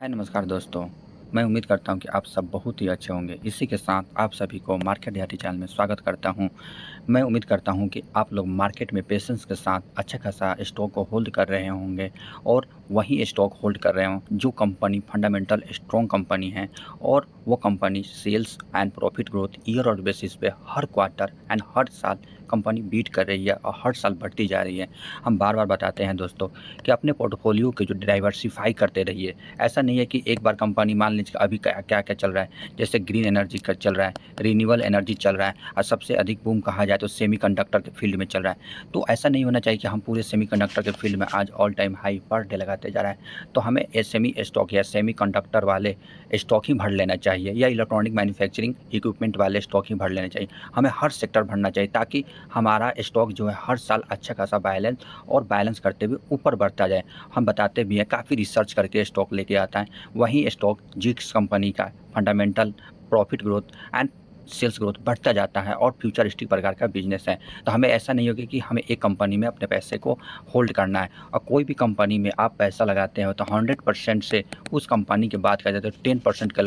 हाय नमस्कार दोस्तों। मैं उम्मीद करता हूँ कि आप सब बहुत ही अच्छे होंगे। इसी के साथ आप सभी को मार्केट यार्डी चैनल में स्वागत करता हूँ। मैं उम्मीद करता हूँ कि आप लोग मार्केट में पेशेंस के साथ अच्छा खासा स्टॉक को होल्ड कर रहे होंगे और वही स्टॉक होल्ड कर रहे हों जो कंपनी फंडामेंटल स्ट्रॉन्ग कंपनी है और वो company sales and profit growth year और बेसिस पे हर क्वार्टर एंड हर साल कंपनी बीट कर रही है और हर साल बढ़ती जा रही है। हम बार बार बताते हैं दोस्तों कि अपने पोर्टफोलियो के जो डाइवर्सिफाई करते रहिए। ऐसा नहीं है कि एक बार कंपनी मान लीजिए अभी क्या क्या क्या चल रहा है, जैसे ग्रीन एनर्जी का चल रहा है, रिन्यूएबल एनर्जी चल रहा है और सबसे अधिक बूम कहा जाए तो सेमीकंडक्टर के फील्ड में चल रहा है। तो ऐसा नहीं होना चाहिए कि हम पूरे सेमीकंडक्टर के फील्ड में आज all time high per day लगाते जा रहा है। तो हमें एसएमई स्टॉक या सेमीकंडक्टर वाले स्टॉक ही भर लेना चाहिए या इलेक्ट्रॉनिक मैन्युफैक्चरिंग इक्विपमेंट वाले स्टॉक ही भर लेना चाहिए। हमें हर सेक्टर भरना चाहिए ताकि हमारा स्टॉक जो है हर साल अच्छा खासा बैलेंस करते हुए ऊपर बढ़ता जाए। हम बताते भी हैं, काफ़ी रिसर्च करके स्टॉक लेके आता है। वही स्टॉक जिस कंपनी का fundamental profit growth and sales growth बढ़ता जाता है और फ्यूचरिस्टिक प्रकार का बिजनेस है। तो हमें ऐसा नहीं होगा कि हमें एक कंपनी में अपने पैसे को होल्ड करना है और कोई भी कंपनी में आप पैसा लगाते हो तो 100% से उस कंपनी की बात करें तो 10% का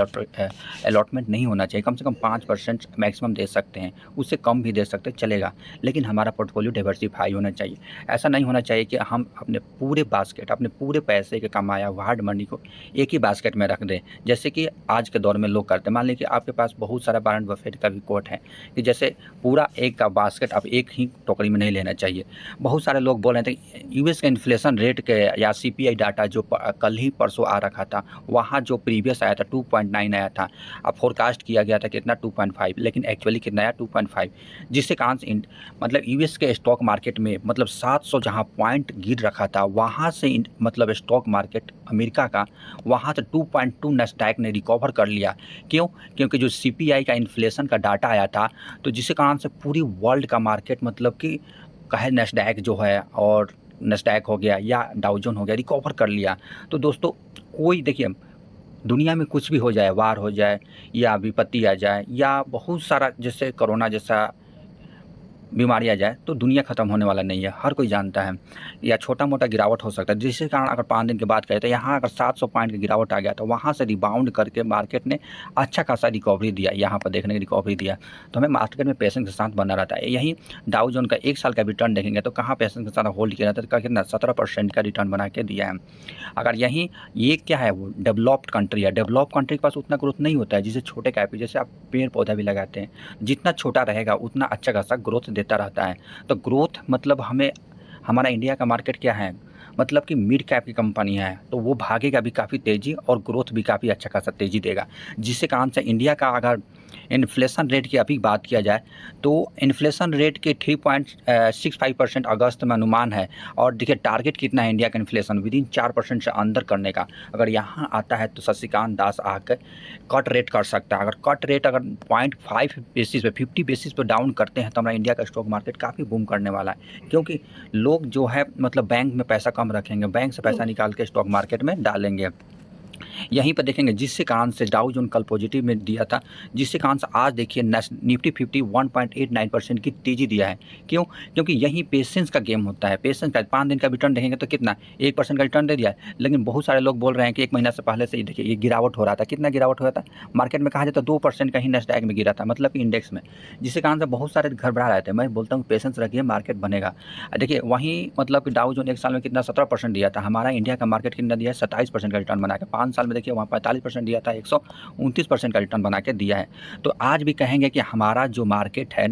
अलॉटमेंट नहीं होना चाहिए। कम से कम 5% मैक्सिमम दे सकते हैं, उससे कम भी दे सकते हैं चलेगा, लेकिन हमारा पोर्टफोलियो डाइवर्सिफाई होना चाहिए। ऐसा नहीं होना चाहिए कि हम अपने पूरे बास्केट, अपने पूरे पैसे के कमाया हुआ हार्ड मनी को एक ही बास्केट में रख दें, जैसे कि आज के दौर में लोग करते हैं। मान लीजिए आपके पास बहुत सारा वारेन बफेट का भी कोट है कि जैसे पूरा एक का बास्केट आप एक ही टोकरी में नहीं लेना चाहिए। बहुत सारे लोग बोल रहे थे यूएस के इन्फ्लेशन रेट के या सीपीआई डाटा जो कल ही परसों आ रखा था, वहाँ जो प्रीवियस आया था 2.9 आया था। अब फोरकास्ट किया गया था कितना 2.5, लेकिन एक्चुअली कितना आया 2.5, जिससे कारण से मतलब यूएस के स्टॉक मार्केट में मतलब 700 जहाँ पॉइंट गिर रखा था, वहाँ से मतलब स्टॉक मार्केट अमेरिका का वहाँ से 2.2 नस्डैक ने रिकवर कर लिया। क्यों? क्योंकि जो सीपीआई का इन्फ्लेशन का डाटा आया था, तो जिसके कारण से पूरी वर्ल्ड का मार्केट मतलब कि कहे नस्डैक जो है और नस्डैक हो गया या डाउ जोन हो गया, रिकवर कर लिया। तो दोस्तों कोई देखिए, दुनिया में कुछ भी हो जाए, वार हो जाए या विपत्ति आ जाए या बहुत सारा जैसे कोरोना जैसा बीमारी आ जाए, तो दुनिया ख़त्म होने वाला नहीं है, हर कोई जानता है। या छोटा-मोटा गिरावट हो सकता है, जिसके कारण अगर 5 दिन के बाद कहें तो यहाँ अगर 700 पॉइंट की गिरावट आ गया तो वहाँ से रिबाउंड करके मार्केट ने अच्छा खासा रिकवरी दिया, यहाँ पर देखने की रिकवरी दिया। तो हमें मार्केट में पेशेंस के साथ बना रहता है। यही डाउ जोन का 1 साल का रिटर्न देखेंगे तो कहाँ पेशेंस के साथ होल्ड किया जाता है, कितना 17% का रिटर्न बना के दिया है। अगर यहीं ये क्या है, वो डेवलप्ड कंट्री है, डेवलप्ड कंट्री के पास उतना ग्रोथ नहीं होता है, जिसे छोटे कैप जैसे आप पेड़ पौधा भी लगाते हैं, जितना छोटा रहेगा उतना अच्छा खासा ग्रोथ देता रहता है। तो ग्रोथ मतलब हमें, हमारा इंडिया का मार्केट क्या है, मतलब कि मिड कैप की कंपनी है, तो वो भागेगा भी काफ़ी तेज़ी और ग्रोथ भी काफ़ी अच्छा खासा तेज़ी देगा। जिससे कारण से इंडिया का अगर इन्फ्लेशन रेट की अभी बात किया जाए तो इन्फ्लेशन रेट के 3.65% अगस्त में अनुमान है। और देखिए टारगेट कितना है इंडिया का इन्फ्लेशन विदिन 4% से अंदर करने का। अगर यहाँ आता है तो शशिकांत दास आकर कट रेट कर सकता है। अगर कट रेट अगर 0.5 बेसिस पे 50 बेसिस पे डाउन करते हैं तो हमारा इंडिया का स्टॉक मार्केट काफ़ी बूम करने वाला है, क्योंकि लोग जो है मतलब बैंक में पैसा कम रखेंगे, बैंक से पैसा निकाल के स्टॉक मार्केट में डालेंगे। यहीं पर देखेंगे जिससे कारण से डाउ जोन कल पॉजिटिव में दिया था, जिससे कारण से आज देखिए निफ्टी 50 1.89% की तेज़ी दिया है। क्यों? क्योंकि यही पेशेंस का गेम होता है। पेशेंस का 5 दिन का रिटर्न देखेंगे तो कितना 1% का रिटर्न दे दिया है, लेकिन बहुत सारे लोग बोल रहे हैं कि 1 महीना से पहले से ही देखिए ये गिरावट हो रहा था। कितना गिरावट हो रहा था मार्केट में, कहा जाए तो 2% का ही नस्डैक में गिरा था, मतलब कि इंडेक्स में, जिसके कारण से बहुत सारे घबरा रहे थे। मैं बोलता हूँ पेशेंस रखिए, मार्केट बनेगा। देखिए वहीं मतलब कि डाउ जोन 1 साल में कितना 17% दिया था, हमारा इंडिया का मार्केट कितना दिया है 27% का रिटर्न बना के। 5 साल में देखिए वहाँ 45% दिया था, 129% का रिटर्न बना के दिया है। तो आज भी कहेंगे कि हमारा जो मार्केट है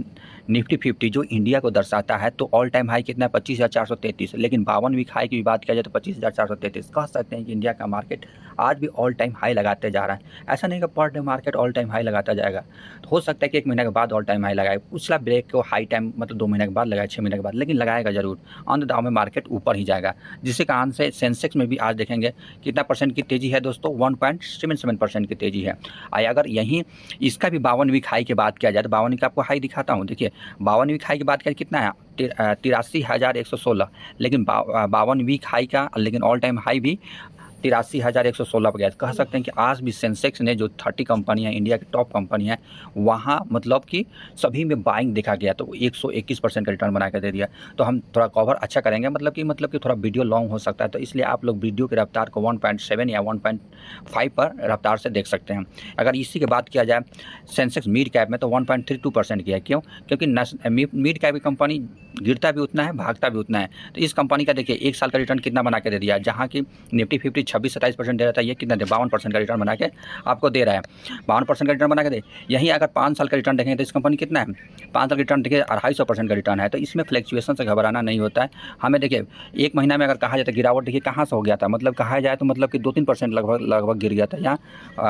निफ्टी 50 जो इंडिया को दर्शाता है, तो ऑल टाइम हाई कितना है 25,433, लेकिन 52 वीक हाई की बात किया जाए तो 25,433। कह सकते हैं कि इंडिया का मार्केट आज भी ऑल टाइम हाई लगाते जा रहा है। ऐसा नहीं कि per day market all time high लगाता जाएगा, तो हो सकता है कि 1 महीने के बाद ऑल टाइम हाई लगाए, पिछला ब्रेक को हाई टाइम मतलब 2 महीने के बाद लगाए, 6 महीने के बाद, लेकिन लगाएगा जरूर। अंत दाव में मार्केट ऊपर ही जाएगा, जिसके कारण से सेंसेक्स में भी आज देखेंगे कितना परसेंट की तेजी है दोस्तों, 1.77% की तेजी है। अगर यहीं इसका भी 52 वीक हाई की बात किया जाए तो 52 वीक आपको हाई दिखाता हूँ। देखिए 52 वीक हाई की बात करें कितना है 83,116, लेकिन 52 वीक हाई का, लेकिन ऑल टाइम हाई भी 83,116 पर गया। कह सकते हैं कि आज भी सेंसेक्स ने जो 30 कंपनी है, इंडिया की टॉप कंपनी है, वहाँ मतलब कि सभी में बाइंग देखा गया, तो 121% का रिटर्न बना के दे दिया। तो हम थोड़ा कवर अच्छा करेंगे, मतलब कि थोड़ा वीडियो लॉन्ग हो सकता है, तो इसलिए आप लोग वीडियो की रफ्तार को 1.7 या 1.5 पर रफ्तार से देख सकते हैं। अगर इसी की बात किया जाए सेंसेक्स मिड कैप में, तो 1.32% किया है। क्यों? क्योंकि मिड कैप की कंपनी गिरता भी उतना है, भागता भी उतना है। तो इस कंपनी का देखिए 1 साल का रिटर्न कितना बना के दे दिया, जहाँ की निफ्टी 50 26-27% दे रहा था, ये कितना दे 52% का रिटर्न बना के आपको दे रहा है। 52% का रिटर्न बना के दे। यहीं अगर 5 साल का रिटर्न देखेंगे तो इस कंपनी कितना है, 5 साल का रिटर्न देखिए 250% का रिटर्न है। तो इसमें फ्लैक्चुएशन से घबराना नहीं होता है हमें। देखिए 1 महीना में अगर कहा जाए तो गिरावट देखिए कहाँ से हो गया था, मतलब कहा जाए तो मतलब कि 2-3% लगभग गिर गया था, या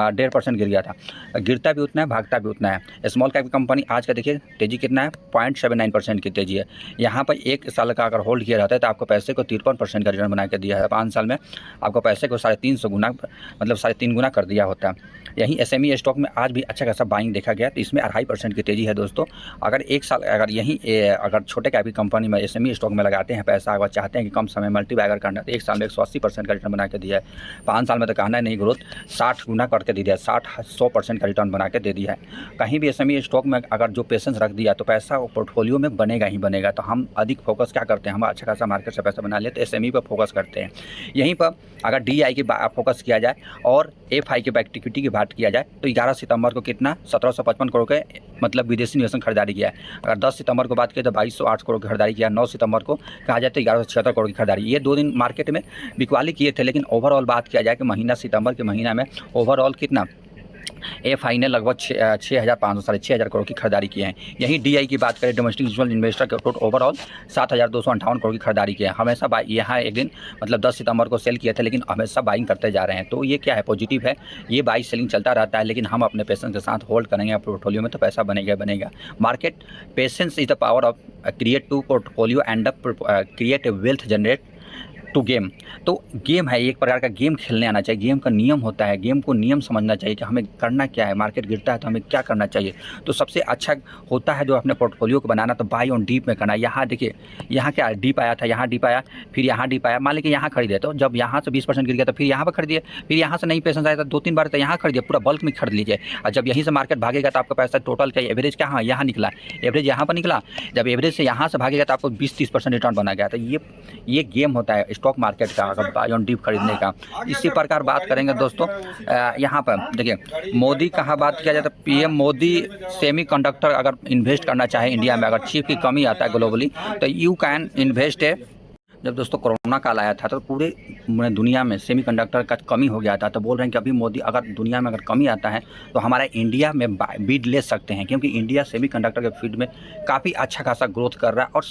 1.5% गिर गया था। गिरता भी उतना है, भागता भी उतना है। स्मॉल कैप कंपनी आज का देखिए तेजी कितना है, 0.79% की तेजी है। यहाँ पर 1 साल का अगर होल्ड किया रहता है तो आपको पैसे को 53% का रिटर्न बना के दिया है। 5 साल में आपको पैसे को 350 गुना, मतलब 3.5 गुना कर दिया होता है। यहीं एसएमई स्टॉक में आज भी अच्छा खासा बाइंग देखा गया, तो इसमें 2.5% की तेजी है दोस्तों। अगर 1 साल अगर छोटे कैप की कंपनी में एसएमई स्टॉक में लगाते हैं पैसा, अगर चाहते हैं कि कम समय मल्टीबैगर करना, तो 1 साल में 180% का रिटर्न बना के दिया है। 5 साल में तो कहना नहीं, ग्रोथ 60 गुना करके दे दिया, 100% का रिटर्न बना के दे दिया है। कहीं भी एसएमई स्टॉक में अगर जो पेशेंस रख दिया तो पैसा पोर्टफोलियो में बनेगा ही बनेगा। तो हम अधिक फोकस क्या करते हैं, हम अच्छा खासा मार्केट से पैसा बना लेते, एसएमई पर फोकस करते हैं। यहीं पर अगर डीआई की फोकस किया जाए और एफआई के इक्विटी की बात किया जाए, तो 11 सितंबर को कितना 1755 करोड़ के मतलब विदेशी निवेश खरीदारी किया है। अगर 10 सितंबर को बात करें तो 2208 करोड़ की खरीदारी किया। 9 सितंबर को कहा जाए तो 1176 करोड़ की खरीदारी। ये 2 दिन मार्केट में बिकवाली किए थे, लेकिन ओवरऑल बात किया जाए कि महीना सितंबर के महीना में ओवरऑल कितना एफआई ने लगभग 6,500 साढ़े 6,000 करोड़ की खरीदारी की है। यही डीआई की बात करें, डोमेस्टिक इंस्टीट्यूशनल इन्वेस्टर के टोटल ओवरऑल 7,258 करोड़ की खरीदारी की है। हमेशा यहाँ एक दिन मतलब 10 सितंबर को सेल किए थे, लेकिन हमेशा बाइंग करते जा रहे हैं। तो ये क्या है, पॉजिटिव है, ये बाई सेलिंग चलता रहता है, लेकिन हम अपने पेशेंस के साथ होल्ड करेंगे पोर्टफोलियो में, तो पैसा बनेगा। Market patience is the power of create to portfolio and create a wealth generate to game. तो गेम है, एक प्रकार का गेम खेलने आना चाहिए। गेम का नियम होता है, गेम को नियम समझना चाहिए कि हमें करना क्या है। मार्केट गिरता है तो हमें क्या करना चाहिए, तो सबसे अच्छा होता है जो अपने पोर्टफोलियो को बनाना, तो बाई ऑन डीप में करना। यहाँ देखिए, यहाँ क्या डीप आया था, यहाँ डीप आया, फिर यहाँ डीप आया, मान लीजिए यहाँ खरीदे, तो जब यहाँ से 20% गिर गया तो फिर यहाँ पर खरीदिए, फिर यहाँ से नहीं पेशेंस आया तो 2-3 बार तो यहाँ खरीदिए, पूरा बल्क में खरीद लीजिए। और जब यहीं से मार्केट भागेगा तो आपका पैसा टोटल क्या एवरेज क्या, हाँ यहाँ निकला, एवरेज यहाँ पर निकला। जब एवरेज से यहाँ से भागेगा तो आपको 20-30% रिटर्न बना गया। तो ये गेम होता है स्टॉक मार्केट का, अगर बाय ऑन डीप खरीदने का। इसी प्रकार बात करेंगे दोस्तों, यहाँ पर देखिए मोदी कहाँ बात किया जाए तो पीएम मोदी सेमीकंडक्टर अगर इन्वेस्ट करना चाहे इंडिया में, अगर चिप की कमी आता है ग्लोबली, तो यू कैन इन्वेस्ट है। जब दोस्तों कोरोना काल आया था तो पूरे दुनिया में सेमीकंडक्टर का कमी हो गया था, तो बोल रहे हैं कि अभी मोदी अगर दुनिया में अगर कमी आता है तो हमारा इंडिया में बीड ले सकते हैं, क्योंकि इंडिया सेमीकंडक्टर के फील्ड में काफ़ी अच्छा खासा ग्रोथ कर रहा है और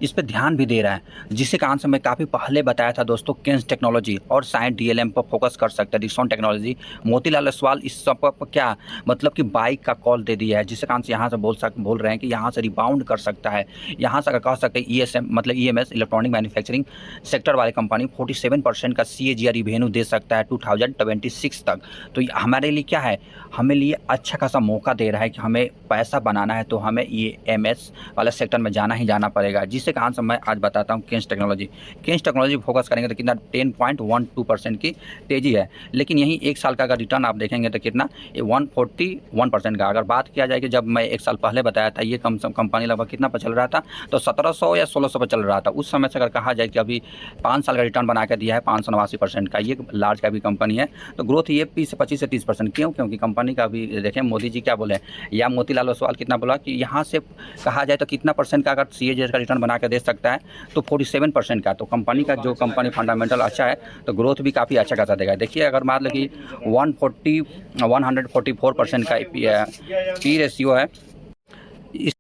इस पर ध्यान भी दे रहा है। जिसके कारण से मैं काफ़ी पहले बताया था दोस्तों, केन्स टेक्नोलॉजी और साइंस डीएलएम पर फोकस कर सकता है, डिस्काउंट टेक्नोलॉजी। मोतीलाल ओसवाल इस सब पर क्या मतलब कि बाइक का कॉल दे दिया है, जिसके कारण से यहाँ से बोल रहे हैं कि यहाँ से रिबाउंड कर सकता है। यहाँ से अगर कह सकते हैं ईएसएम मतलब ईएमएस इलेक्ट्रॉनिक मैन्युफैक्चरिंग सेक्टर वाले कंपनी 47% का सीएजीआर रिवेन्यू दे सकता है 2026 तक। तो हमारे लिए क्या है, हमें लिए अच्छा खासा मौका दे रहा है कि हमें पैसा बनाना है तो हमें ये एमएस वाले सेक्टर में जाना ही जाना पड़ेगा। जिससे कारण से मैं आज बताता हूँ केन्स टेक्नोलॉजी फोकस करेंगे तो कितना 10.12% की तेजी है। लेकिन यही 1 साल का अगर रिटर्न आप देखेंगे तो कितना 141% का। अगर बात किया जाए कि जब मैं 1 साल पहले बताया था ये कंपनी लगभग कितना पर चल रहा था, तो 1700 या 1600 पर चल रहा था उस समय से। अगर कहा जाए कि अभी 5 साल का रिटर्न बना के दिया है 589% का, ये लार्ज का भी कंपनी है। तो ग्रोथ ये 25 से 30%। क्यों? क्योंकि कंपनी का भी देखें मोदी जी क्या बोले, या मोतीलाल ओसवाल कितना बोला कि यहाँ से कहा जाए तो कितना परसेंट का अगर सीएजीआर का रिटर्न बना के दे सकता है, तो 47% का। तो कंपनी का जो कंपनी फंडामेंटल अच्छा है तो ग्रोथ भी काफ़ी अच्छा खासा देगा। देखिए अगर मान लो कि 144% का पी रेशियो है इस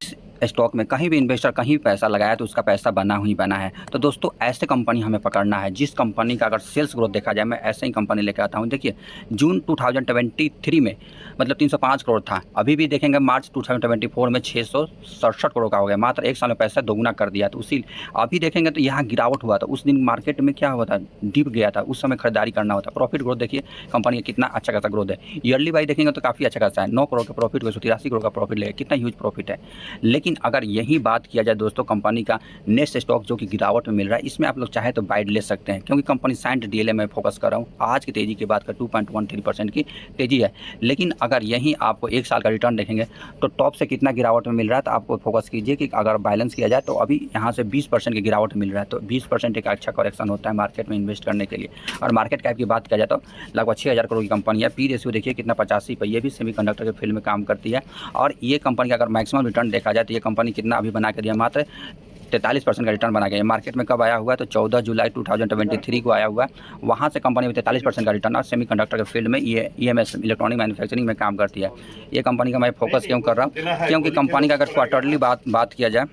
स्टॉक में, कहीं भी इन्वेस्टर कहीं भी पैसा लगाया तो उसका पैसा बना ही बना है। तो दोस्तों ऐसे कंपनी हमें पकड़ना है जिस कंपनी का अगर सेल्स ग्रोथ देखा जाए, मैं ऐसे ही कंपनी लेकर आता हूँ। देखिए जून 2023 में मतलब 305 करोड़ था, अभी भी देखेंगे मार्च 2024 में 667 करोड़ का हो गया। मात्र 1 साल में पैसा दोगुना कर दिया। तो उसी अभी देखेंगे तो यहाँ गिरावट हुआ था, उस दिन मार्केट में क्या हुआ था, डिप गया था, उस समय खरीदारी करना होता। प्रॉफिट ग्रोथ देखिए कंपनी का कितना अच्छा खासा ग्रोथ है। ईयरली वाइज देखेंगे तो काफ़ी अच्छा खासा है, 9 करोड़ का प्रॉफिट, 183 करोड़ का प्रॉफिट लेगा, कितना ह्यूज प्रॉफिट है। लेकिन लेकिन अगर यही बात किया जाए दोस्तों कंपनी का नेक्स्ट स्टॉक जो कि गिरावट में मिल रहा है, इसमें आप लोग चाहे तो बाइड ले सकते हैं, क्योंकि कंपनी साइंट डीएलए में फोकस कर रहा हूँ। आज की तेज़ी की बात कर 2.13% की तेज़ी है। लेकिन अगर यहीं आपको 1 साल का रिटर्न देखेंगे तो टॉप से कितना गिरावट में मिल रहा है, तो आपको फोकस कीजिए कि अगर बैलेंस किया जाए तो अभी यहाँ से 20% की गिरावट मिल रहा है। तो 20% एक अच्छा करेक्शन होता है मार्केट में इन्वेस्ट करने के लिए। और मार्केट कैप की बात किया जाए तो लगभग 6000 करोड़ की कंपनी है। पी रेशियो देखिए कितना 85 पे, ये भी सेमीकंडक्टर के फील्ड में काम करती है। और ये कंपनी का अगर मैक्सिमम रिटर्न देखा जाए तो ये कंपनी कितना अभी बना के दिया, मात्र 43% का रिटर्न बना गया। मार्केट में कब आया हुआ है तो 14 जुलाई 2023 को आया हुआ है। वहाँ से कंपनी में 43% का रिटर्न। और सेमीकंडक्टर के फील्ड में ये ईएमएस इलेक्ट्रॉनिक मैन्युफैक्चरिंग में काम करती है। ये कंपनी का मैं फोकस क्यों कर रहा हूँ, क्योंकि कंपनी का अगर क्वार्टरली बात किया जाए,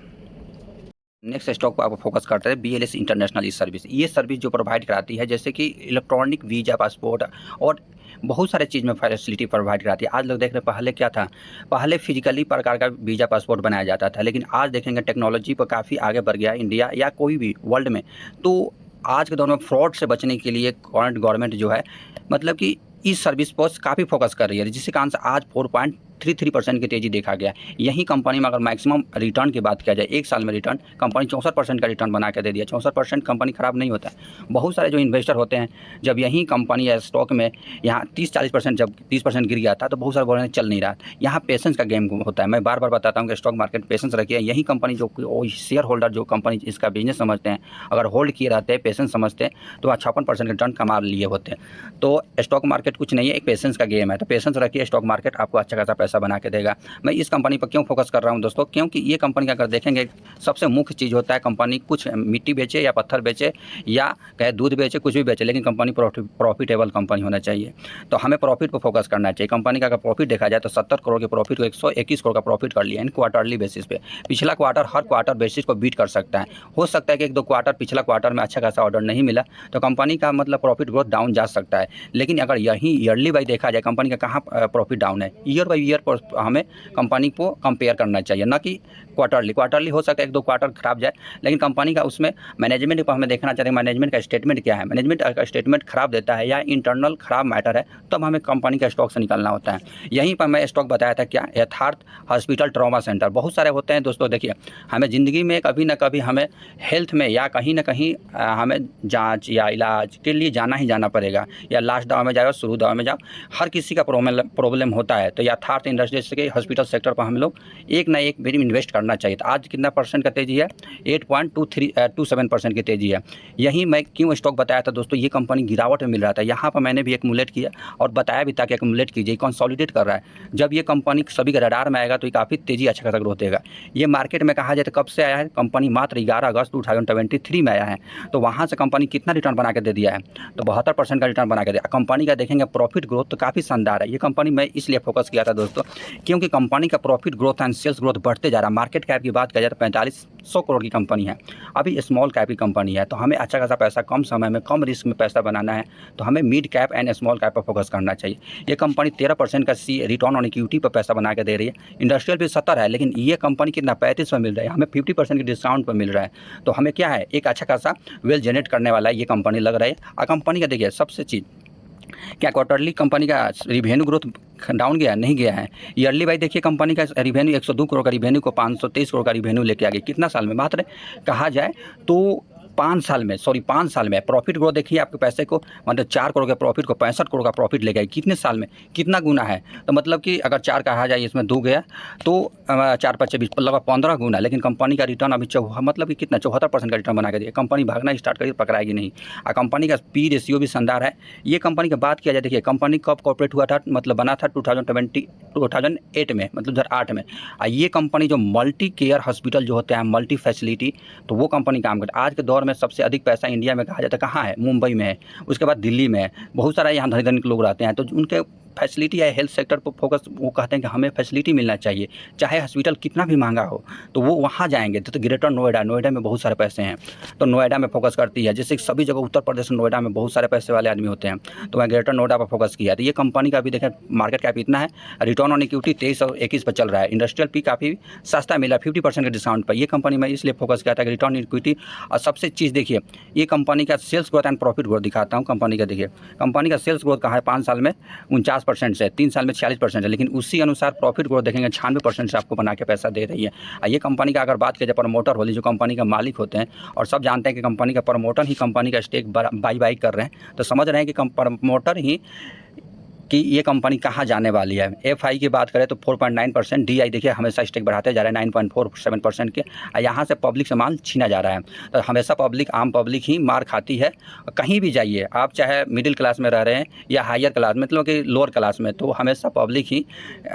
नेक्स्ट स्टॉक पर आप फोकस करते हैं बीएलएस इंटरनेशनल इस सर्विस। ये सर्विस जो प्रोवाइड कराती है जैसे कि इलेक्ट्रॉनिक वीज़ा, पासपोर्ट और बहुत सारे चीज़ में फैसिलिटी प्रोवाइड कराती है। आज लोग देख रहे हैं, पहले क्या था, पहले फिजिकली प्रकार का वीज़ा पासपोर्ट बनाया जाता था, लेकिन आज देखेंगे टेक्नोलॉजी पर काफ़ी आगे बढ़ गया इंडिया या कोई भी वर्ल्ड में। तो आज के दौर में फ्रॉड से बचने के लिए करंट गवर्नमेंट जो है मतलब कि इस सर्विस पर काफ़ी फोकस कर रही है, जिसके कारण से आज 4.33% की तेज़ी देखा गया। यही कंपनी में अगर मैक्सिमम रिटर्न की बात किया जाए, 1 साल में रिटर्न कंपनी 64% का रिटर्न बना के दे दिया। 64% कंपनी खराब नहीं होता है। बहुत सारे जो इन्वेस्टर होते हैं, जब यही कंपनी या स्टॉक में यहाँ 30-40% जब 30% गिर गया था तो बहुत सारे बोल रहे हैं चल नहीं रहा। यहाँ पेशेंस का गेम होता है। मैं बार बार बताता हूँ कि स्टॉक मार्केट पेशेंस रखिए। यही कंपनी जो शेयर होल्डर जो कंपनी इसका बिजनेस समझते हैं, अगर होल्ड किए रहते हैं, पेशेंस समझते हैं, तो 56% का रिटर्न कमा लिए होते हैं। तो स्टॉक मार्केट कुछ नहीं है, एक पेशेंस का गेम है। तो पेशेंस रखिए, स्टॉक मार्केट आपको अच्छा खासा पैसा बना के देगा। मैं इस कंपनी पर क्यों फोकस कर रहा हूं दोस्तों, क्योंकि ये कंपनी का अगर देखेंगे सबसे मुख्य चीज़ होता है, कंपनी कुछ मिट्टी बेचे या पत्थर बेचे या कहे दूध बेचे, कुछ भी बेचे, लेकिन कंपनी प्रॉफिटेबल कंपनी होना चाहिए। तो हमें प्रॉफिट पर फोकस करना चाहिए। कंपनी का अगर प्रॉफिट देखा जाए तो 70 करोड़ के प्रॉफिट को 121 करोड़ का प्रॉफिट कर लिया इन क्वार्टरली बेसिस पे। पिछला क्वार्टर हर क्वार्टर बेसिस को बीट कर सकता है। हो सकता है कि 1-2 क्वार्टर पिछला क्वार्टर में अच्छा खासा ऑर्डर नहीं मिला तो कंपनी का मतलब प्रॉफिट ग्रोथ डाउन जा सकता है। लेकिन अगर यही ईयरली बाई देखा जाए कंपनी का कहाँ प्रॉफिट डाउन है, ईयर बाई ईयर पर हमें कंपनी को कंपेयर करना चाहिए, ना कि क्वार्टरली हो सकता है 1-2 क्वार्टर खराब जाए, लेकिन कंपनी का उसमें मैनेजमेंट को हमें देखना चाहिए। मैनेजमेंट का स्टेटमेंट क्या है, मैनेजमेंट का स्टेटमेंट खराब देता है या इंटरनल खराब मैटर है तब हमें कंपनी का स्टॉक से निकलना होता है। यहीं पर मैं स्टॉक बताया था क्या, यथार्थ हॉस्पिटल ट्रॉमा सेंटर। बहुत सारे होते हैं दोस्तों, देखिए हमें ज़िंदगी में कभी ना कभी हमें हेल्थ में या कहीं ना कहीं हमें जाँच या इलाज के लिए जाना ही जाना पड़ेगा, या लास्ट दवा में जाओ शुरू दवा में जाओ, हर किसी का प्रॉब्लम होता है। तो यथार्थ इंडस्ट्री के हॉस्पिटल सेक्टर पर हम लोग एक ना एक बार इन्वेस्ट करना चाहिए। तो आज कितना परसेंट का तेज़ी है, 8.27% की तेज़ी है। यही मैं क्यों स्टॉक बताया था दोस्तों, ये कंपनी गिरावट में मिल रहा था, यहाँ पर मैंने भी एक्यूमुलेट किया और बताया भी था कि एक्यूमुलेट कीजिए, कंसोलिडेट कर रहा है। जब ये कंपनी सभी के रडार में आएगा तो ये काफ़ी तेज़ी अच्छा खासा ग्रोथ देगा। ये मार्केट में कहा जाए तो कब से आया है, कंपनी मात्र 11 अगस्त 2023 में आया है। तो वहाँ से कंपनी कितना रिटर्न बना के दे दिया है, तो 72% का रिटर्न बना के दिया। कंपनी का देखेंगे प्रॉफिट ग्रोथ तो काफ़ी शानदार है। ये कंपनी मैं इसलिए फोकस किया था दोस्तों, क्योंकि कंपनी का profit growth and sales growth बढ़ते जा रहा है। मार्केट कैप की बात किया जाए तो 4500 करोड़ की कंपनी है, अभी स्मॉल कैप की कंपनी है। तो हमें अच्छा खासा पैसा कम समय में कम रिस्क में पैसा बनाना है, तो हमें mid cap and small cap पर फोकस करना चाहिए। ये कंपनी 13% का रिटर्न ऑन इक्विटी पर पैसा बना के दे रही है। इंडस्ट्रियल भी 70 है, लेकिन ये कंपनी कितना 35 में मिल रहा है, हमें 50% की डिस्काउंट पर मिल रहा है। तो हमें क्या है, एक अच्छा खासा वेल जनरेट करने वाला ये कंपनी लग रहा है। और कंपनी का देखिए सबसे चीज़ क्या, क्वार्टरली कंपनी का रिवेन्यू ग्रोथ डाउन गया नहीं गया है। ईयरली भाई देखिए कंपनी का रिवेन्यू 102 करोड़ का रिवेन्यू को 523 करोड़ का रिवेन्यू लेके आ गया। कितना साल में, मात्र कहा जाए तो 5 साल में प्रॉफिट ग्रोथ देखिए, आपके पैसे को मतलब 4 करोड़ के प्रॉफिट को 65 करोड़ का प्रॉफिट ले गए। कितने साल में कितना गुना है, तो मतलब कि अगर 4 कहा जाए इसमें 2 गया तो 4-5-20 लगभग 15 गुना। लेकिन कंपनी का रिटर्न अभी मतलब कि कितना 74% का रिटर्न बना के दिया। कंपनी भागना स्टार्ट करिए, पकड़ाएगी नहीं। और कंपनी का पी रेशियो भी शानदार है। ये कंपनी की बात किया जाए, देखिए कंपनी कब कॉर्पोरेट हुआ था, मतलब बना था 2008 में, मतलब 2008 में। और ये कंपनी जो मल्टी केयर हॉस्पिटल जो होते हैं, मल्टी फैसिलिटी, तो वो कंपनी काम करती है। आज के दौर में सबसे अधिक पैसा इंडिया में कहा जाता है कहाँ है, मुंबई में है, उसके बाद दिल्ली में है। बहुत सारा यहाँ धनी धनी लोग रहते हैं, तो उनके फैसिलिटी या हेल्थ सेक्टर पर फोकस, वो कहते हैं कि हमें फैसिलिटी मिलना चाहिए, चाहे हॉस्पिटल कितना भी महंगा हो, तो वो वहाँ जाएंगे। तो ग्रेटर नोएडा में बहुत सारे पैसे हैं, तो नोएडा में फोकस करती है। जैसे सभी जगह उत्तर प्रदेश नोएडा में बहुत सारे पैसे वाले आदमी होते हैं, तो मैं ग्रेटर नोएडा पर फोकस किया। तो ये कंपनी का भी देखें मार्केट कैप इतना है, रिटर्न ऑन इक्विटी 23 और 21 पर चल रहा है। इंडस्ट्रियल पी काफ़ी सस्ता मिला 50% के डिस्काउंट पर। ये कंपनी मैं इसलिए फोकस किया था कि रिटर्न इक्विटी। और सबसे चीज़ देखिए, ये कंपनी का sales growth and profit growth दिखाता हूँ। कंपनी का देखिए, कंपनी का सेल्स ग्रोथ कहा है 5 साल में 50% से, 3 साल में 46% है, लेकिन उसी अनुसार प्रॉफिट ग्रोथ देखेंगे 96% से आपको बना के पैसा दे रही है। ये कंपनी का अगर बात किया जाए, प्रमोटर होली जो कंपनी का मालिक होते हैं, और सब जानते हैं कि कंपनी का प्रमोटर ही कंपनी का स्टेक बाई कर रहे हैं, तो समझ रहे हैं कि प्रमोटर ही कि ये कंपनी कहाँ जाने वाली है। एफआई की बात करें तो 4.9%, डीआई देखिए हमेशा स्टेक बढ़ाते जा रहे हैं 9.47% के। यहाँ से पब्लिक से माल छीना जा रहा है, तो हमेशा आम पब्लिक ही मार खाती है। कहीं भी जाइए आप, चाहे मिडिल क्लास में रह रहे हैं या हायर क्लास में, मतलब कि लोअर क्लास में, तो हमेशा पब्लिक ही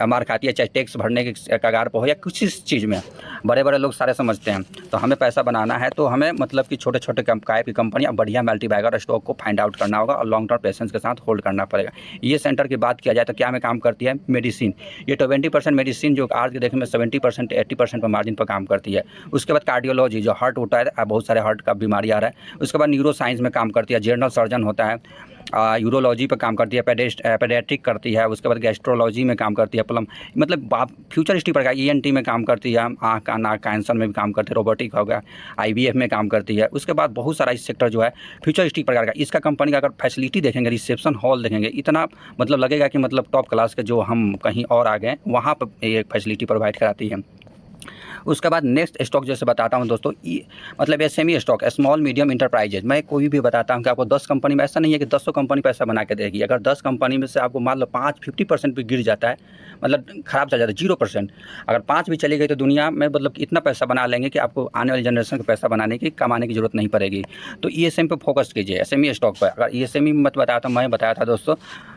मार खाती है, चाहे टैक्स भरने के कगार पर हो या कुछ इस चीज़ में। बड़े बड़े लोग सारे समझते हैं। तो हमें पैसा बनाना है तो हमें मतलब कि छोटे छोटे टाइप की कंपनी बढ़िया मल्टीबैगर स्टॉक को फाइंड आउट करना होगा और लॉन्ग टर्म पेशेंस के साथ होल्ड करना पड़ेगा। ये सेंटर की बात किया जाए तो क्या में काम करती है, मेडिसिन। ये 20% मेडिसिन जो आज के देखने में 70% 80% पर मार्जिन पर काम करती है। उसके बाद कार्डियोलॉजी, जो हार्ट होता है, बहुत सारे हार्ट का बीमारी आ रहा है। उसके बाद न्यूरो साइंस में काम करती है, जनरल सर्जन होता है। यूरोलॉजी पर काम करती है, पेडियाट्रिक करती है। उसके बाद गैस्ट्रोलॉजी में काम करती है, मतलब फ्यूचरिस्टिक पर ईएनटी में काम करती है, आँख का नाक कैंसर में भी काम करती है, रोबोटिक हो गया, आईवीएफ में काम करती है। उसके बाद बहुत सारा इस सेक्टर जो है फ्यूचरिस्टिक प्रकार का। इसका कंपनी का अगर फैसिलिटी देखेंगे, रिसेप्शन हॉल देखेंगे, इतना मतलब लगेगा कि मतलब टॉप क्लास के जो हम कहीं और आ गए वहाँ पर ये फैसिलिटी प्रोवाइड कराती है। उसके बाद नेक्स्ट स्टॉक जैसे बताता हूं दोस्तों, मतलब SME stock, small medium enterprises. मैं कोई भी बताता हूं कि आपको 10 कंपनी में, ऐसा नहीं है कि 10 कंपनी पैसा बना के देगी। अगर 10 कंपनी में से आपको मान लो 50% भी गिर जाता है, मतलब ख़राब चल जाता है 0%, अगर 5 भी चली गई तो दुनिया में मतलब इतना पैसा बना लेंगे कि आपको आने वाली जनरेशन को पैसा कमाने की जरूरत नहीं पड़ेगी। तो ईएसएम पे फोकस कीजिए, एसएमई स्टॉक पर। अगर ईएसएमई में मत बताया था, मैं बताया था दोस्तों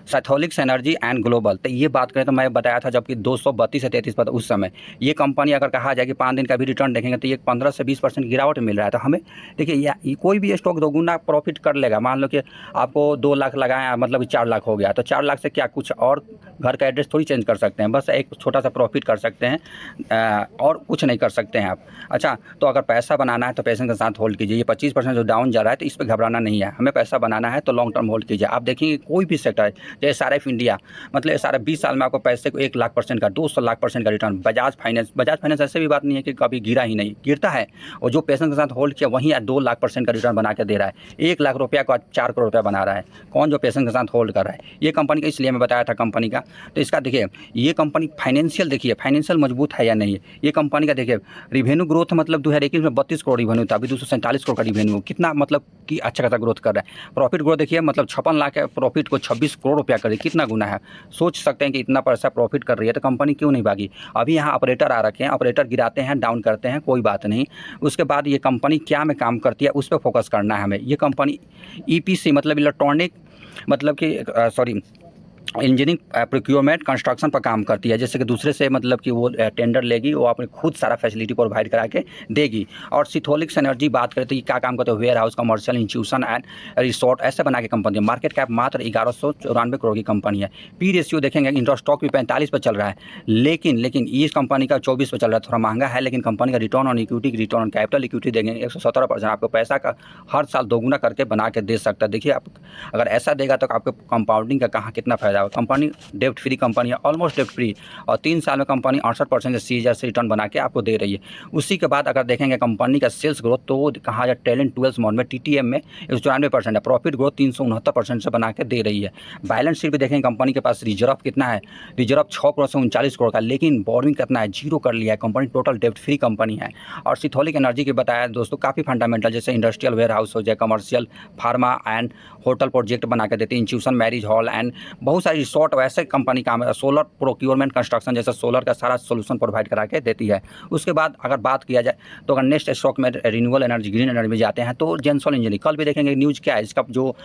साइथोलिक्स एनर्जी एंड ग्लोबल। तो ये बात करें तो मैं बताया था जबकि 232 से 33 पर उस समय। ये कंपनी अगर कहा जाए कि 5 दिन का भी रिटर्न देखेंगे तो ये 15 से 20% गिरावट मिल रहा है। तो हमें देखिए, ये कोई भी स्टॉक दोगुना प्रॉफिट कर लेगा। मान लो कि आपको 2 लाख लगाए, मतलब 4 लाख हो गया, तो 4 लाख से क्या कुछ और घर का एड्रेस थोड़ी चेंज कर सकते हैं, बस एक छोटा सा प्रॉफिट कर सकते हैं और कुछ नहीं कर सकते हैं आप। अच्छा, तो अगर पैसा बनाना है तो पैसे के साथ होल्ड कीजिए। ये 25% जो डाउन जा रहा है तो इस पर घबराना नहीं है। हमें पैसा बनाना है तो लॉन्ग टर्म होल्ड कीजिए। आप देखेंगे कोई भी सेक्टर है, जैसे एसआरएफ इंडिया, मतलब एसआरएफ 20 साल में आपको पैसे को 1 लाख % का, 200 लाख % का रिटर्न। बजाज फाइनेंस ऐसे भी बात नहीं है कि कभी गिरा ही नहीं, गिरता है, और जो पेशेंस के साथ होल्ड किया वहीं 2 लाख % का रिटर्न बना के दे रहा है। 1 लाख रुपया को 4 करोड़ रुपया बना रहा है। कौन? जो पेशेंस के साथ होल्ड कर रहा है। ये कंपनी का इसलिए मैं बताया था कंपनी का। तो इसका देखिए, ये कंपनी फाइनेंशियल, देखिए फाइनेंशियल मजबूत है या नहीं है। ये कंपनी का देखिए रिवेन्यू ग्रोथ, मतलब 2021 में 32 करोड़ रिवेन्यू था, अभी 247 करोड़ का रिवेन्यू, कितना मतलब कि अच्छा खासा ग्रोथ कर रहा है। प्रॉफिट ग्रोथ देखिए, मतलब 56 लाख है प्रॉफिट को 26 करोड़ रुपया कर रही है, कितना गुना है। सोच सकते हैं कि इतना पैसा प्रॉफिट कर रही है तो कंपनी क्यों नहीं भागी। अभी यहाँ ऑपरेटर आ रखे हैं, ऑपरेटर गिराते हैं, डाउन करते हैं, कोई बात नहीं। उसके बाद ये कंपनी क्या में काम करती है उस पर फोकस करना है हमें। ये कंपनी ईपीसी, मतलब इलेक्ट्रॉनिक, मतलब कि सॉरी इंजीनियरिंग, प्रोक्योरमेंट, कंस्ट्रक्शन पर काम करती है। जैसे कि दूसरे से मतलब कि वो टेंडर लेगी, वो अपनी खुद सारा फैसिलिटी प्रोवाइड करा के देगी। और सिथोलिक्स एनर्जी बात करें तो ये क्या काम करते हैं, warehouse, commercial, institution and resort ऐसे बना के कंपनी है। मार्केट कैप मात्र 1194 करोड़ की कंपनी है। पी रेशियो देखेंगे, इंटर स्टॉक भी 45 पर चल रहा है, लेकिन इस कंपनी का 24 पर चल रहा है, थोड़ा महंगा है। लेकिन कंपनी का return on equity, return on capital equity देंगे 117%। आपको पैसा का हर साल दोगुना करके बना के दे सकता है। देखिए, आप अगर ऐसा देगा तो आपको कंपाउंडिंग का कहाँ कितना फायदा होगा। कंपनी डेप्ट फ्री कंपनी है, ऑलमोस्ट डेप्ट फ्री, और 3 साल में कंपनी 68% से सीजर से रिटर्न बना के आपको दे रही है। उसी के बाद अगर देखेंगे कंपनी का सेल्स ग्रोथ, तो वो कहा जाए ट्रेलिंग 12 मंथ में टीटीएम में 94% है। प्रॉफिट ग्रोथ 369% से बना के दे रही है। बैलेंस शीट भी देखेंगे कंपनी के पास रिजर्व कितना है, रिजर्व 6 करोड़ से 39 करोड़ का, लेकिन बोरिंग कितना है, 0 कर लिया है। कंपनी टोटल डेप्ट फ्री कंपनी है। और सिथोलिक एनर्जी की बताया दोस्तों, काफ़ी फंडामेंटल, जैसे इंडस्ट्रियल वेयर हाउस हो जाए, commercial, pharma and hotel project बना के देती है, इंस्टीट्यूशन, मैरिज हॉल एंड बहुत सारी रिसोर्ट, वैसे कंपनी काम है। सोलर प्रोक्योरमेंट, कंस्ट्रक्शन, जैसे सोलर का सारा सोल्यूशन प्रोवाइड करा के देती है। उसके बाद अगर बात किया जाए तो अगर नेक्स्ट स्टॉक में रिन्यूएबल एनर्जी, ग्रीन एनर्जी में जाते हैं तो जेंसॉन इंजीनियरिंग। कल भी देखेंगे न्यूज़ क्या है इसका, जो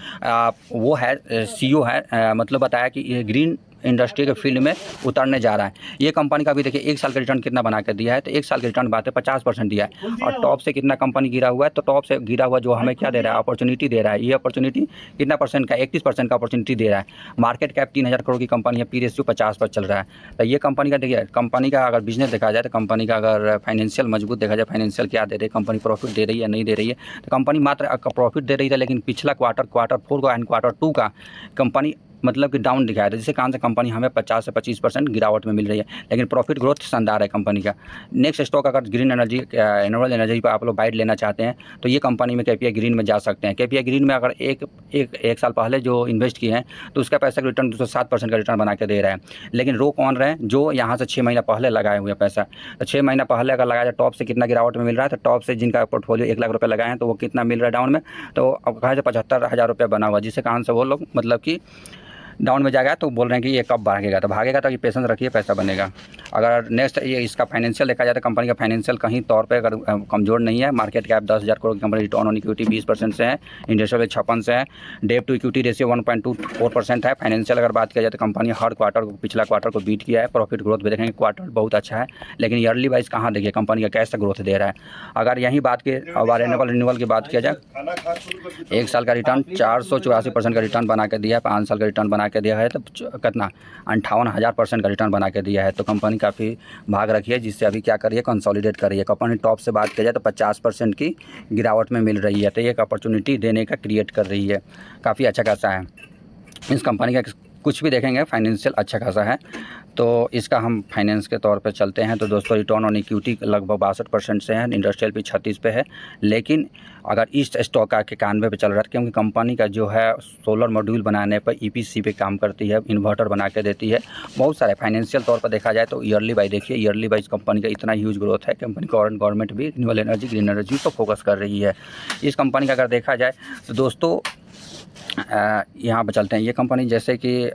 वो है सीईओ है, मतलब बताया कि ये ग्रीन इंडस्ट्री के फील्ड में उतरने जा रहा है। ये कंपनी का भी देखिए 1 साल का रिटर्न कितना बना कर दिया है, तो 1 साल का रिटर्न बात है 50% दिया है। और टॉप से कितना कंपनी गिरा हुआ है, तो टॉप से गिरा हुआ जो हमें क्या दे रहा है, अपॉर्चुनिटी दे रहा है। ये अपॉर्चुनिटी कितना परसेंट का, 31% का अपॉर्चुनिटी दे रहा है। मार्केट कैप 3000 करोड़ की कंपनी है, पी रेशियो 50 पर चल रहा है। तो ये कंपनी का देखिए, कंपनी का अगर बिजनेस देखा जाए तो कंपनी का अगर फाइनेंशियल मजबूत देखा जाए, फाइनेंशियल क्या दे रही है कंपनी, प्रॉफिट दे रही है नहीं दे रही है, तो कंपनी मात्र प्रॉफिट दे रही है। लेकिन पिछला क्वार्टर 4 का एंड क्वार्टर 2 का कंपनी मतलब कि डाउन दिखाया था, जिसके कारण से कंपनी हमें 50 से 25% गिरावट में मिल रही है, लेकिन प्रॉफिट ग्रोथ शानदार है कंपनी का। नेक्स्ट स्टॉक अगर ग्रीन एनर्जी रिन्यूएबल एनर्जी पर आप लोग बाइट लेना चाहते हैं तो ये कंपनी में केपीआई ग्रीन में जा सकते हैं। केपीआई ग्रीन में अगर एक साल पहले जो इन्वेस्ट किए हैं तो उसका पैसा का रिटर्न 207% का रिटर्न बना के दे रहा है। लेकिन रो कौन रहे हैं? जो यहाँ से 6 महीना पहले लगाए हुए पैसा। तो 6 महीना पहले अगर लगाया जाए टॉप से कितना गिरावट में मिल रहा है, तो टॉप से जिनका पोर्टफोलियो 1 लाख रुपये लगाए हैं तो वो कितना मिल रहा है डाउन में, तो अब कहा जाए 75,000 रुपये बना हुआ, जिसके कारण से वो लोग मतलब कि डाउन में जाएगा। तो बोल रहे हैं कि ये कब भागेगा, तो भागेगा तो ये पेशेंस रखिए, पैसा बनेगा। अगर नेक्स्ट ये इसका फाइनेंशियल देखा जाए तो कंपनी का फाइनेंशियल कहीं तौर पे अगर कमज़ोर नहीं है। मार्केट कैप 10,000 करोड़ की कंपनी, रिटर्न ऑन इक्विटी 20% से है, इंडस्ट्रियल 56 से है, डेट टू इक्विटी रेशियो 1.24% है। फाइनेंशियल अगर बात किया जाए तो कंपनी हर क्वार्टर को, पिछला क्वार्टर को बीट किया है। प्रॉफिट ग्रोथ भी देखेंगे क्वार्टर बहुत अच्छा है, लेकिन ईयरली वाइज कहाँ देखिए कंपनी का कैसा ग्रोथ दे रहा है। अगर यहीं बात की रिन्यूएबल की बात किया जाए, 1 साल का रिटर्न 484% का रिटर्न बना के दिया है, 5 साल का रिटर्न बना के दिया है, तो कितना 58,000% का रिटर्न बना के दिया है। तो कंपनी काफ़ी भाग रखी है, जिससे अभी क्या कर रही है, कंसोलिडेट कर रही है। कंपनी टॉप से बात किया जाए तो 50% की गिरावट में मिल रही है, तो एक अपॉर्चुनिटी देने का क्रिएट कर रही है, काफ़ी अच्छा खासा है। इस कंपनी का कुछ भी देखेंगे फाइनेंशियल अच्छा खासा है। तो इसका हम फाइनेंस के तौर पे चलते हैं तो दोस्तों रिटर्न ऑन इक्विटी लगभग 62% से है, इंडस्ट्रियल भी 36 पे है। लेकिन अगर इस स्टॉक का 91 पे चल रहा है, क्योंकि कंपनी का जो है सोलर मॉड्यूल बनाने पर ईपीसी पे काम करती है, इन्वर्टर बना के देती है, बहुत सारे फाइनेंशियल तौर पर देखा जाए तो ईयरली वाइज देखिए, ईयरली वाइज कंपनी का इतना ह्यूज ग्रोथ है। कंपनी गवर्नमेंट भी रिन्यूएबल एनर्जी, ग्रीन एनर्जी पर फोकस कर रही है। इस कंपनी का अगर देखा जाए तो दोस्तों यहाँ पर चलते हैं। ये कंपनी जैसे कि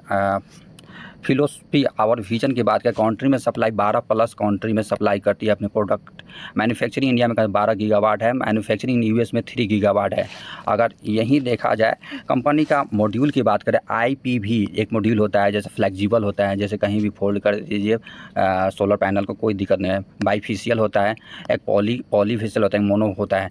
फिलोसफी और विजन की बात करें, कंट्री में सप्लाई 12+ कंट्री में सप्लाई करती है अपने प्रोडक्ट। मैन्युफैक्चरिंग इंडिया में 12 गीगावाट है, मैन्युफैक्चरिंग यूएस में 3 गीगावाट है। अगर यहीं देखा जाए कंपनी का मॉड्यूल की बात करें, आईपीवी एक मॉड्यूल होता है, जैसे फ्लेक्सिबल होता है, जैसे कहीं भी फोल्ड कर दीजिए सोलर पैनल को, कोई दिक्कत नहीं है। बाईफेशियल होता है, एक पॉलीफेशियल होता है, मोनो होता है।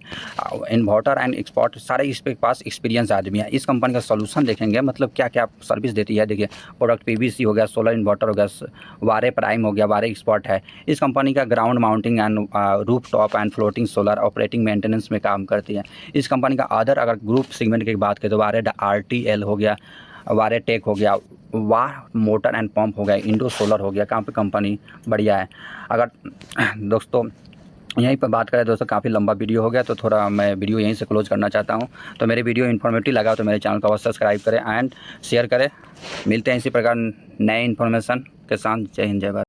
इन्वर्टर एंड एक्सपोर्ट सारे इसके पास एक्सपीरियंस आदमी है। इस कंपनी का सोल्यूशन देखेंगे, मतलब क्या क्या सर्विस देती है। देखिए प्रोडक्ट पीवीसी हो गया, सोलर इन्वर्टर हो गया, वारे प्राइम हो गया, वारे एक्सपर्ट है। इस कंपनी का ground mounting and roof top and floating solar operating maintenance में काम करती है। इस कंपनी का अदर अगर ग्रुप सेगमेंट की बात करें तो वारे आरटीएल हो गया, वारे टेक हो गया, वाह मोटर एंड पंप हो गया, इंडो सोलर हो गया, काफ़ी कंपनी बढ़िया है। अगर दोस्तों यहीं पर बात करें दोस्तों, काफ़ी लंबा वीडियो हो गया तो थोड़ा मैं वीडियो यहीं से क्लोज करना चाहता हूं। तो मेरे वीडियो इन्फॉर्मेटिव लगा तो मेरे चैनल को अवश्य सब्सक्राइब करें एंड शेयर करें। मिलते हैं इसी प्रकार नए इन्फॉर्मेशन के साथ। जय हिंद, जय भारत।